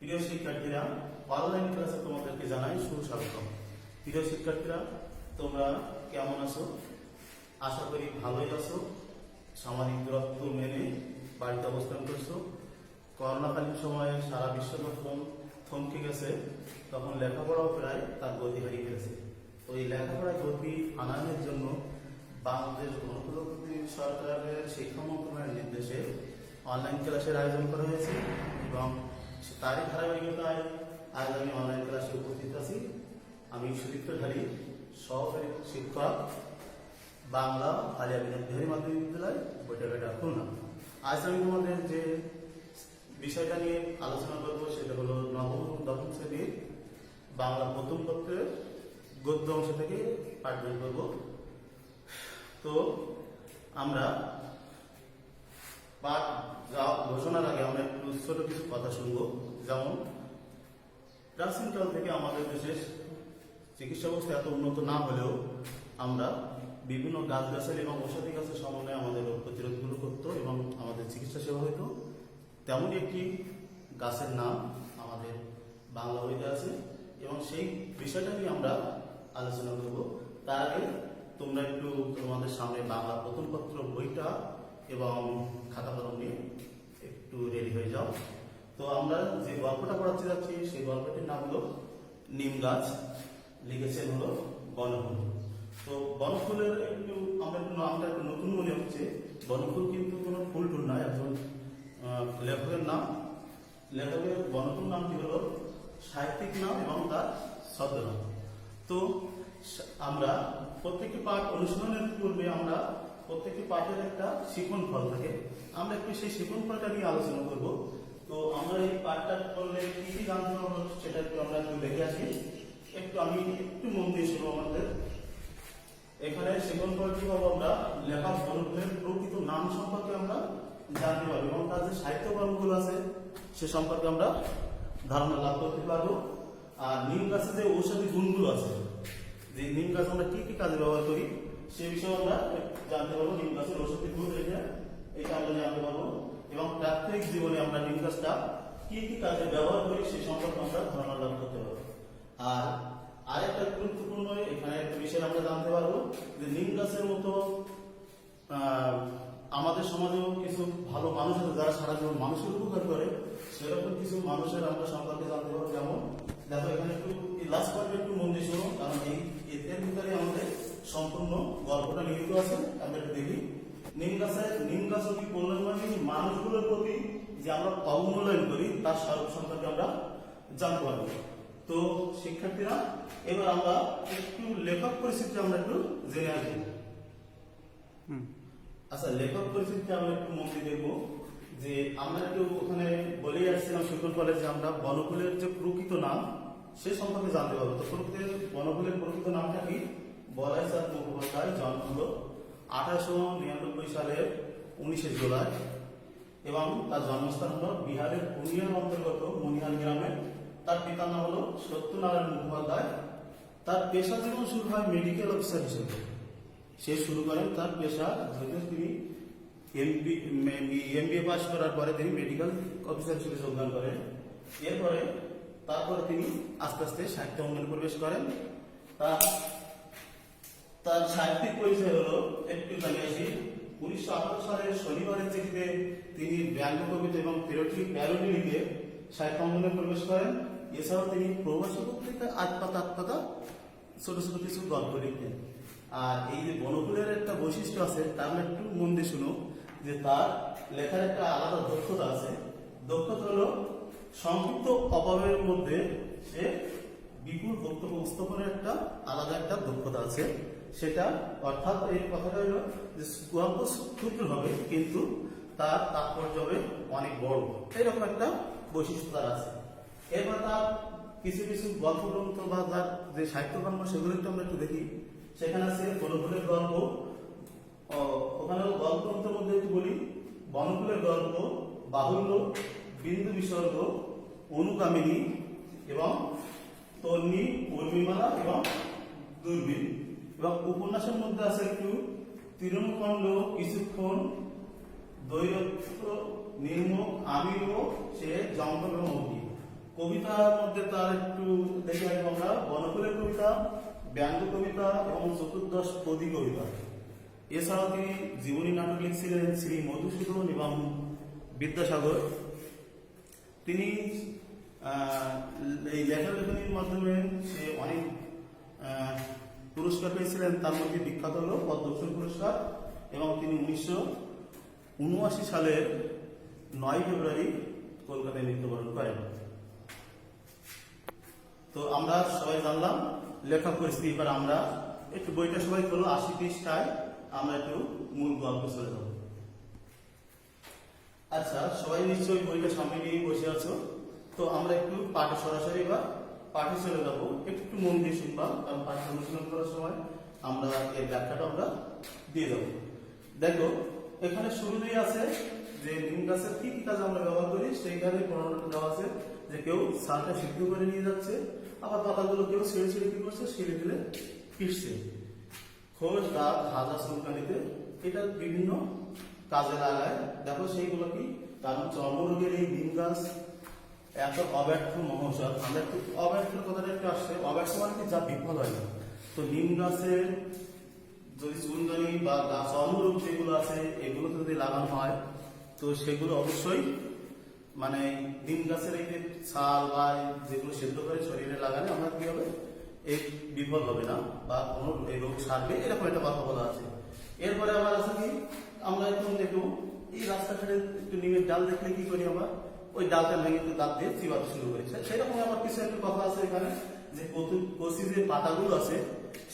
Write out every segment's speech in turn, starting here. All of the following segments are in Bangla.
প্রিয় শিক্ষার্থীরা, অনলাইন ক্লাসে তোমাদেরকে জানাই সুস্বাগতম। প্রিয় শিক্ষার্থীরা, তোমরা কেমন আছো? আশা করি ভালোই আছো। সামাজিক দূরত্ব মেনে বাড়িতে অবস্থান করছো। করোনাকালীন সময়ে সারা বিশ্ব যখন থমকে গেছে, তখন লেখাপড়াও প্রায় তার গতি হারিয়ে গেছে। তো এই লেখাপড়ার গতি আনানোর জন্য বাংলাদেশ গণপ্রজাতন্ত্রী সরকারের শিক্ষা মন্ত্রণালয়ের নির্দেশে অনলাইন ক্লাসের আয়োজন করা হয়েছে এবং তারই ধারাবাহিকতায় আজ আমি অনলাইন ক্লাসে উপস্থিত আছি। আমি সুদীপ্ত ঢালি, সহকারী শিক্ষক, বাংলা আলিয়া বিহারী মাধ্যমিক বিদ্যালয়, বৈঠাঘাটা, খুলনা। আজ আমি তোমাদের যে বিষয়টা নিয়ে আলোচনা করবো সেটা হলো নবম এবং দশম শ্রেণীর বাংলা প্রথম পত্রের গদ্য অংশ থেকে পাঠ বের করবো। তো আমরা পাঠ ঘোষণার আগে আমরা একটু ছোট কিছু কথা শুনবো। যেমন, প্রাচীনকাল থেকে আমাদের দেশের চিকিৎসা ব্যবস্থা এত উন্নত না হলেও আমরা বিভিন্ন গাছগাছালি এবং ঔষধি গাছের সমন্বয়ে আমাদের রোগ প্রতিরোধগুলো করতো এবং আমাদের চিকিৎসা সেবা হইতো। তেমনই একটি গাছের নাম আমাদের বাংলা বইতে আছে এবং সেই বিষয়টা নিয়ে আমরা আলোচনা করব। তার আগে তোমরা একটু তোমাদের সামনে বাংলা প্রথম পত্র বইটা এবং খাতা কলম নিয়ে একটু রেডি হয়ে যাও। তো আমরা যে গল্পটা পড়াতে যাচ্ছি সেই গল্পটির নাম হলো নিম গাছ, লিখেছেন হলো বনফুল। তো বনফুলের একটু নামটা একটু নতুন মনে হচ্ছে। বনফুল কিন্তু কোনো ফুল টুল নয়, একজন লেখকের নাম। লেখকের বনফুল নামটি হলো সাহিত্যিক নাম এবং তার ছদ্মনাম। তো আমরা প্রত্যেকটি পাঠ অনুশীলনের পূর্বে আমরা প্রত্যেকটি পাঠের একটা শিখন ফল থাকে, আমরা একটু সেই শিখন ফলটা নিয়ে আলোচনা করব। তো আমরা এই পাঠটা করলে কি কি জানতে পারবো সেটা একটু আমরা একটু দেখে আসি। আমি একটু মন দিয়ে শুনবো। আমাদের এখানে শিখন ফলটি পাবো আমরা লেখা বনফুলের প্রকৃত নাম সম্পর্কে আমরা জানতে পারবো এবং তার যে সাহিত্য কর্মগুলো আছে সে সম্পর্কে আমরা ধারণা লাভ করতে পারবো। আর নিম গাছের যে ঔষধি গুণগুলো আছে, যে নিম গাছ আমরা কি কি কাজে ব্যবহার করি সে বিষয়ে আমরা জানতে পারবো। নিম গাছের ঔষধি গুণ এটা আমরা জানতে পারবো এবং প্রাত্যহিক জীবনে আমরা নিম গাছটা কি কি কাজে ব্যবহার করি সে সম্পর্কে আমরা ধারণা লাভ করতে পারবো। আর আরেকটা গুরুত্বপূর্ণ এখানে একটা বিষয় আমরা জানতে পারবো যে নিম গাছের মতো আমাদের সমাজেও কিছু ভালো মানুষ আছে যারা সারা জীবন মানুষের উপকার করে, সেরকম কিছু মানুষের আমরা সম্পর্কে জানতে পারবো। যেমন দেখো, এখানে একটু লাস্ট পর্বে একটু মন দিয়ে শোনো, কারণ এর ভিতরে আমাদের সম্পূর্ণ গল্পটা নিহিত আছে। আমরা একটু দেখি। নিম গাছ অতি কল্যাণময়ী মানুষগুলোর প্রতি যে আমরা অবমূল্যায়ন করি তার স্বরূপ সম্পর্কে আমরা জানতে পারবো। তো শিক্ষার্থীরা, এবার আমরা একটু লেখক পরিচিতি আমরা একটু জেনে আসি। আচ্ছা, লেখক পরিচিতি আমরা একটু মন দিয়ে দেখবো। যে আমরা একটু ওখানে বলেই আসছিলাম শিখন ফলের যে আমরা বনফুলের যে প্রকৃত নাম সে সম্পর্কে জানতে পারবো। তো বনফুলের প্রকৃত নামটা কি? বলাই চাঁদ মুখোপাধ্যায়। জন্ম হলো 1899 সালের 19 জুলাই এবং তার জন্মস্থান হলো বিহারের পুরুলিয়ার অন্তর্গত মনিহাল গ্রামে। তার পিতার নাম হলো সত্যনারায়ণ মুখোপাধ্যায়। তার পেশা জীবন শুরু হয় মেডিকেল অফিসার হিসেবে। সে শুরু করেন তার পেশা, তিনি এমবিএ পাস করার পরে তিনি মেডিকেল অফিসার হিসেবে যোগদান করেন। তারপরে তিনি আস্তে আস্তে সাহিত্য অঙ্গনে প্রবেশ করেন। তার সাহিত্যিক পরিচয় হলো একটু জানিয়ে আসি। 1918 সালের শনিবারের চিঠিতে তিনি ব্যঙ্গ কবিতা এবং প্যারোডি লিখে সাহিত্য অঙ্গনে প্রবেশ করেন। এছাড়াও তিনি প্রবাসী পত্রিকায় আটপাতা ছোট ছোট কিছু গল্প লিখতেন। আর এই যে বনফুলের একটা বৈশিষ্ট্য আছে, তা আমরা একটু মন দিয়ে শুনো। যে তার লেখার একটা আলাদা দক্ষতা আছে। দক্ষতা হলো সংক্ষিপ্ত অভাবের মধ্যে সে বিপুল বক্তব্য উপস্থাপনের একটা আলাদা একটা দক্ষতা আছে। সেটা অর্থাৎ এই কথাটা হলো যে গল্প ক্ষুদ্র হবে কিন্তু তার তাৎপর্য হবে অনেক বড়, এরকম একটা বৈশিষ্ট্য তার আছে। এরপর তার কিছু কিছু গল্প গ্রন্থ বা তার যে সাহিত্যকর্ম সেগুলো একটু আমরা একটু দেখি। সেখানে আছে বনফুলের গল্প। ওখানে গল্প গ্রন্থের মধ্যে একটু বলি। বনফুলের গল্প, বাহুল্য, বিন্দু বিসর্গ, অনুগামিনী এবং তন্নি, উর্মিমালা এবং দূরবীন। এবং উপন্যাসের মধ্যে আছে একটু তৃণমূখণ্ড, কিছুক্ষণ, দৈরত্ব, নির্মুখ, আমিও, সে জঙ্গল এবং অগ্নি। কবিতার মধ্যে তার একটু দেখে আসবো আমরা বনফুলের কবিতা, ব্যঙ্গ কবিতা এবং চতুর্দশ পদী কবিতা। এছাড়াও তিনি জীবনী নাটক লিখছিলেন শ্রী মধুসূদন এবং বিদ্যাসাগর। তিনি এই লেখালেখনির মাধ্যমে সে অনেক পুরস্কার পেয়েছিলেন, তার মধ্যে বিখ্যাত হল পদ্মভূষণ পুরস্কার, এবং তিনি 1979 সালের 9 ফেব্রুয়ারি কলকাতায় মৃত্যুবরণ করেন। তো আমরা সবাই জানলাম লেখক পরিস্থিতি। এবার আমরা একটু বইটা সবাই হলো 80 পৃষ্ঠায় আমরা একটু মূল গল্প চলে যাব। আচ্ছা, সবাই নিশ্চয়ই বইটা সামনে নিয়ে বসে আছো। তো আমরা একটু পাঠে সরাসরি বা পাঠে চলে যাবো, একটু মন দিয়ে শুনবা, কারণ পাঠ অনুশীলন করার সময় আমরা এর ব্যাখ্যাটা আমরা দিয়ে দেবো। দেখো, এখানে শুরুতেই আছে যে নিম গাছের কি কি কাজ আমরা ব্যবহার করি, সেইখানে বর্ণনা দেওয়া আছে যে কেউ সালটা সিদ্ধ করে নিয়ে যাচ্ছে, আবার পাতাগুলো কেউ ছেড়ে ছেড়ে কি করছে, ছেড়ে দিলে পিষছে। খোল, ডাব, ভাজা, চুলকানিতে এটা বিভিন্ন কাজে লাগায়। দেখো সেইগুলো কি, কারণ চর্মরোগের এই নিম গাছ এত অব্যর্থ মহৌষধ। আমরা একটু অব্যর্থের কথাটা একটু আসছে, অব্যর্থ মানে কি যা বিফল হয় না। তো নিম গাছের যদি চুলকানি বা চর্মরোগ যেগুলো আছে এগুলো যদি লাগানো হয়, তো সেগুলো অবশ্যই মানে নিম গাছের এই যে ছাল বা যেগুলো সেদ্ধ করে শরীরে লাগালে আমরা কি হবে, এই বিফল হবে না বা কোনো এই রোগ সারবে, এরকম একটা কথা বলা আছে। এরপরে আবার আছে কি, আমরা একদম দেখবো এই রাস্তাঘাটে একটু নিমের ডাল দেখলে কি করি, আমরা ওই ডালটা ভেঙে একটু দাঁত দিয়ে চিবাতে শুরু করি। সেরকম আবার কিছু একটা কথা আছে এখানে, যে কচি যে পাতাগুলো আছে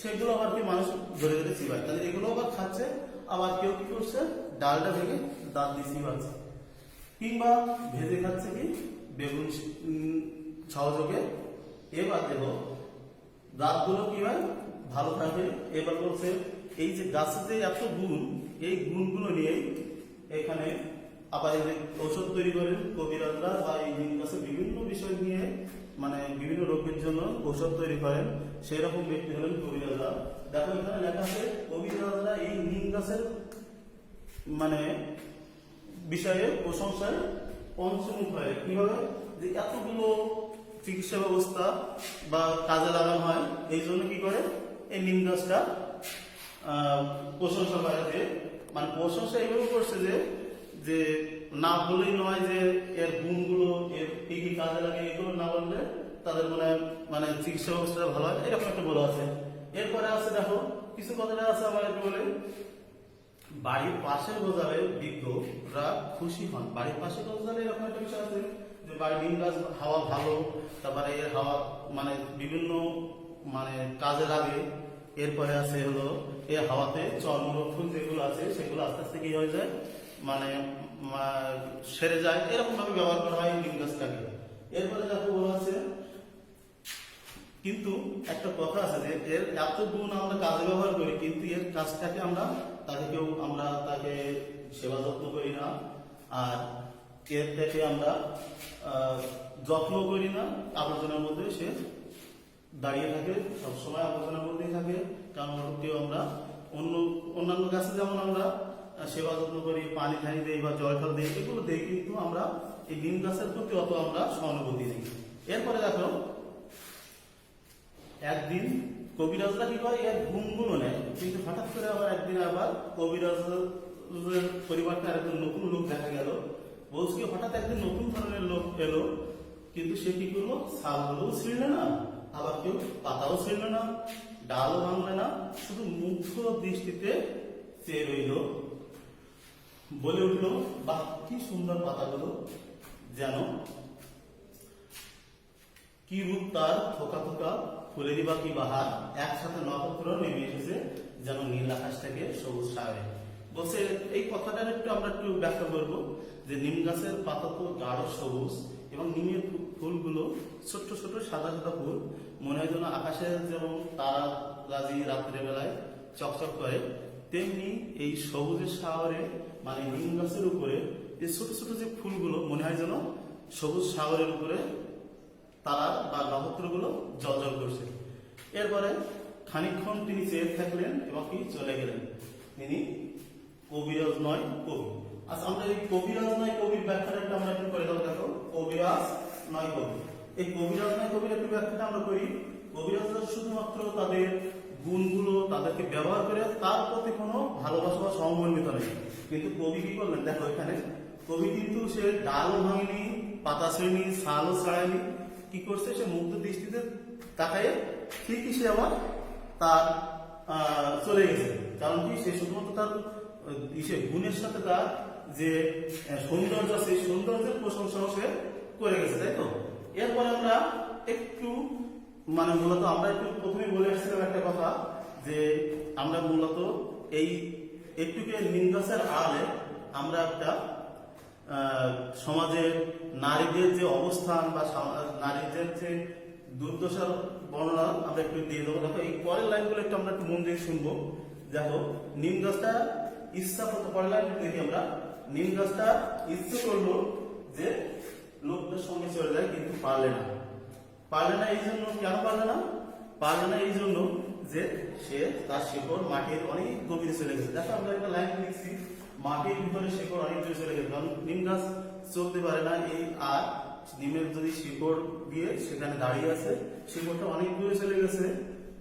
সেগুলো আবার কি মানুষ ধরে ধরে চিবায়, তাহলে এগুলো আবার খাচ্ছে। আবার কেউ কি করছে, ডালটা ভেঙে দাঁত দিয়ে চিবাচ্ছে, কিংবা ভেজে খাচ্ছে কি বেগুন সহযোগে। এবার দেখো দাঁতগুলো কি হয়, ভালো থাকে। এবার বলছে এই যে গাছের যে এত গুণ, এই গুণগুলো নিয়েই এখানে আবার এই যে ঔষধ তৈরি করেন কবিরাজরা, বা এই নিম গাছের বিভিন্ন বিষয় নিয়ে মানে বিভিন্ন রোগের জন্য ঔষধ তৈরি করেন, সেই রকম ব্যক্তি হলেন কবিরাজরা। দেখো এখানে লেখা আছে কবিরাজরা এই নিম গাছের মানে বিষয়ে প্রশংসায় পঞ্চমুখ হয়। কিভাবে, যে এতগুলো চিকিৎসা ব্যবস্থা বা কাজে লাগানো হয়, এই জন্য কি করে এই নিম গাছটা প্রশংসা করে। যে মানে প্রশংসা এইভাবে করছে যে যে না বললেই নয়, যে এর গুণগুলো এর কি কি কাজে লাগে এগুলো না বললে তাদের মানে চিকিৎসা ব্যবস্থাটা ভালো হয়, এরকম একটা বলা আছে। এরপরে আছে দেখো কিছু কথাটা আছে আমার একটু বলে, বাড়ির পাশে গোজালে বৃদ্ধরা খুশি হন। বাড়ির পাশে গোজালে এরকম একটা বিষয় আছে যে বাড়ির নিম গাছ হাওয়া ভালো, তারপরে এর হাওয়া মানে বিভিন্ন মানে কাজে লাগে। এরপরে আছে হলো এই হাওয়াতে চর্মরক্ষণ যেগুলো আছে সেগুলো আস্তে আস্তে কি হয়ে যায়, মানে সেরে যায়, এরকম ভাবে ব্যবহার করা হয় নিম গাছটাকে। এরপরে দেখো বলা আছে, কিন্তু একটা কথা আছে যে এর এত গুণ আমরা কাজে ব্যবহার করি, কিন্তু এর কাজটাকে আমরা তাকে সেবা যত্ন করি না, আর এর থেকে আমরা যত্ন করি না। আবর্জনার মধ্যে সে দাঁড়িয়ে থাকে, সবসময় আবর্জনার মধ্যেই থাকে। কারণ আমরা অন্যান্য গাছে যেমন আমরা সেবা যত্ন করি, পানি ধানি দিই বা জল ফল দিই, এগুলো দিই, কিন্তু আমরা এই নিম গাছের প্রতি অত আমরা সহানুভূতি দিই। এরপরে দেখো একদিন কবিরাজরা কি করে, এর গুণগুলো নেয়, কিন্তু হঠাৎ করে আবার একদিন আবার কবিরাজের পরিবারটা একজন নতুন লোক দেখা গেল। বলছে কি হঠাৎ একদিন নতুন ধরনের লোক এলো, কিন্তু সে কি করলো, ছালগুলোও ছিঁড়লে না, আবার কেউ পাতাও ছিঁড়লে না, ডালও ভাঙলে না, শুধু মুগ্ধ দৃষ্টিতে চেয়ে রইল, বলে উঠলো, বাহ কি সুন্দর পাতাগুলো, যেন কি রূপ তার, থোকা থোকা ফুলেরই বা কি বাহার, একসাথে নক্ষত্র নেমে এসেছে যেন নীল আকাশ থেকে সবুজ সাগরে। বলছে এই কথাটার আমরা একটু ব্যাখ্যা করবো, যে নিম গাছের পাতা তো গাঢ় সবুজ, এবং নিমের ফুলগুলো ছোট্ট ছোট সাদা সাদা ফুল, মনে হয় যেন আকাশে যেমন তারা রাজি রাত্রে বেলায় চকচক করে, তেমনি এই সবুজের সাগরে মানে নিম গাছের উপরে এই ছোট ছোট যে ফুলগুলো মনে হয় যেন সবুজ সাগরের উপরে তারা বা নক্ষত্রগুলো জ্বলজ্বল করছে। এরপরে খানিকক্ষণ তিনি চেয়ে থাকলেন এবং কি চলে গেলেন। তিনি কবিরাজ নয় কবি। আচ্ছা, আমরা এই কবিরাজ নয় কবির ব্যাখ্যাটা আমরা একটু করে দেবো। দেখো, কবিরাজ নয় কবি, এই কবিরাজ নয় কবির একটু ব্যাখ্যাটা আমরা করি। কবিরাজরা শুধুমাত্র তাদের গুণগুলো তাদেরকে ব্যবহার করে তার প্রতি কোনো ভালোবাসা বা সমমন্বিত নেই। কিন্তু কবি কি করলেন দেখো এখানে, কবি কিন্তু সে ডালও ভাঙেনি, পাতা ছেড়েনি, ছালও ছাড়ায়নি, কি করছে সে মুগ্ধ দৃষ্টিতে তাকায় ঠিকই সে আবার তার চলে গেছে। কারণ কি সে শুধুমাত্র তার গুণের সাথে তার যে সৌন্দর্য সেই সৌন্দর্যের প্রশংসাও সে করে গেছে, তাই তো। এরপরে আমরা একটু মানে মূলত আমরা একটু প্রথমে বলে আসছিলাম একটা কথা, যে আমরা মূলত এই একটুকে নিম গাছের আড়ালে আমরা একটা সমাজের নারীদের যে অবস্থান বা নারীদের যে দুর্দশার বর্ণনা আমরা একটু দিয়ে দেবো। দেখো এই পরের লাইনগুলো একটু আমরা একটু মন দিয়ে শুনবো। দেখো নিম গাছটা ইচ্ছা করতে, পরের লাইন দেখি আমরা, নিম গাছটা ইচ্ছে করলো যে লোকদের সঙ্গে চলে যায় কিন্তু পারলে না। পারলে না এই জন্য, কেন পারলে না? পারলে না এই জন্য যে সে তার শিকড় মাটির অনেক গভীরে চলে গেছে। দেখো আমরা একটা লাইন লিখছি, মাটির ভিতরে শিকড় অনেক দূরে চলে গেছে। কারণ নিম গাছ চলতে পারে না, এই আর নিমের যদি শিকড় দিয়ে সেখানে দাঁড়িয়ে আছে, শিকড়টা অনেক দূরে চলে গেছে।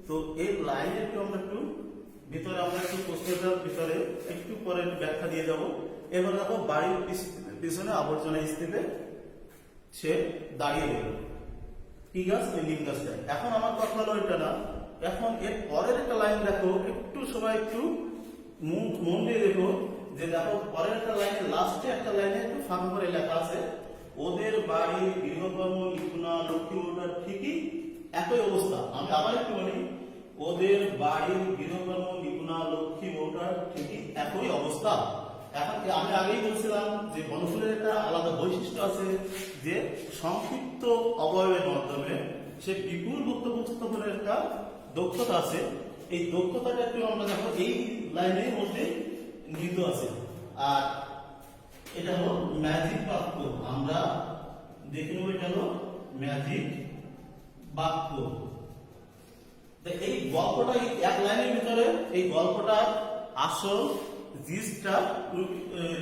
তো এই লাইনে একটু আমরা একটু ভিতরে আমরা একটু প্রশ্নটার ভিতরে একটু পরে ব্যাখ্যা দিয়ে যাব। এবার দেখো বাড়ির পিছনে আবর্জনা স্তূপে সে দাঁড়িয়ে গেল, কি গাছ? ওই নিম গাছটা। এখন আমার কথা হলো এটা না, এখন এর পরের একটা লাইন দেখো, একটু সবাই একটু মন দিয়ে দেখো, যে দেখো পরের একটা লাইনে, লাস্টে একটা লাইনে একটু ফাঁকা করে লেখা আছে, ওদের বাড়ির গৃহকর্ম নিপুণা লক্ষ্মী ওটার ঠিকই একই অবস্থা। আমি আবার একটু বলি, ওদের বাড়ির গৃহকর্ম নিপুণা লক্ষ্মী ওটার ঠিকই একই অবস্থা। এখন আমি আগেই বলছিলাম যে বনফুলের একটা আলাদা বৈশিষ্ট্য আছে, যে সংক্ষিপ্ত অবয়বের মাধ্যমে সে বিপুল বক্তব্য উপস্থাপনের একটা দক্ষতা আছে। এই দক্ষতাটা একটু আমরা দেখো এই লাইনের মধ্যে নিহিত আছে। আর এটা হলো ম্যাজিক বাক্য, আমরা দেখে নেব এটা হলো ম্যাজিক বাক্য। এই গল্পটা এক লাইনের ভিতরে এই গল্পটা আসল জিসটা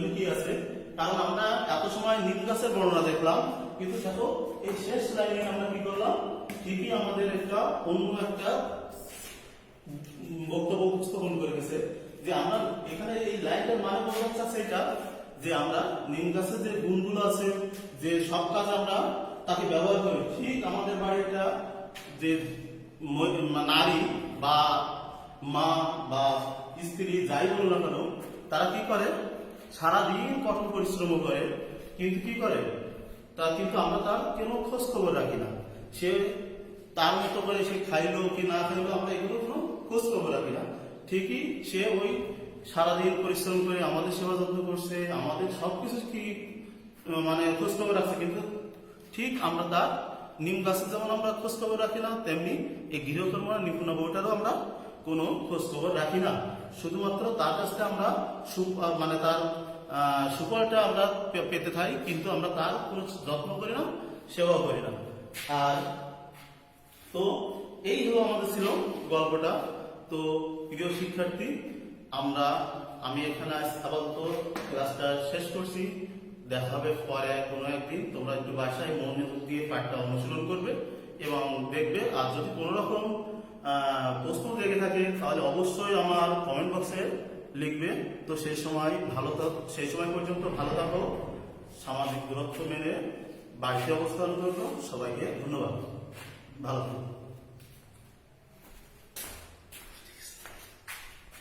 লুকিয়ে আছে। কারণ আমরা এত সময় নিম গাছের বর্ণনা দেখলাম, কিন্তু দেখো এই শেষ লাইনে আমরা কি করলাম, ঠিকই আমাদের একটা অন্য একটা বক্তব্য উপস্থাপন করে গেছে। যে আমরা এখানে এই লাইনটার মানে বোঝাতে চাচ্ছে এটা, যে আমরা নিম গাছের যে গুণগুলো আছে, যে সব কাজ আমরা তাকে ব্যবহার করি, ঠিক আমাদের বাড়িটা যে নারী বা মা বা স্ত্রী যাই বলো না কেন, তারা কি করে সারাদিন কঠোর পরিশ্রম করে, কিন্তু কি করে কিন্তু আমরা তার কোনো খোঁজ খবর রাখি না। সে তার মতো করে সে খাইলো কি না খাইলো আমরা এগুলো কোনো খোঁজ খবর রাখি না। ঠিকই সে ওই সারাদিন পরিশ্রম করে আমাদের সেবা যত্ন করছে, আমাদের সবকিছু কি মানে খোঁজ খবর রাখছে, কিন্তু ঠিক আমরা তার নিম গাছের যেমন আমরা খোঁজ খবর রাখি না, তেমনি এই গৃহকর্ম নিপুণা বউটারও আমরা কোনো খোঁজ খবর রাখি না। শুধুমাত্র তার কাছ থেকে আমরা মানে তার সুফলটা আমরা পেতে থাকি, কিন্তু আমরা তার কোনো যত্ন করি না, সেবা করি না। আর তো এই হলো আমাদের ছিল গল্পটা। তো প্রিয় শিক্ষার্থী, আমি এখানে আপাতত ক্লাসটা শেষ করছি। দেখা হবে পরে কোনো একদিন। তোমরা একটু বাসায় মন দিয়ে পাঠটা অনুশীলন করবে এবং দেখবে। আর যদি কোনো রকম প্রশ্ন থেকে থাকে তাহলে অবশ্যই আমার কমেন্ট বক্সে লিখবে। তো সেই সময় পর্যন্ত ভালো থাকো, সামাজিক দূরত্ব মেনে বাড়িতে অবস্থান করো। সবাইকে ধন্যবাদ, ভালো থাকো।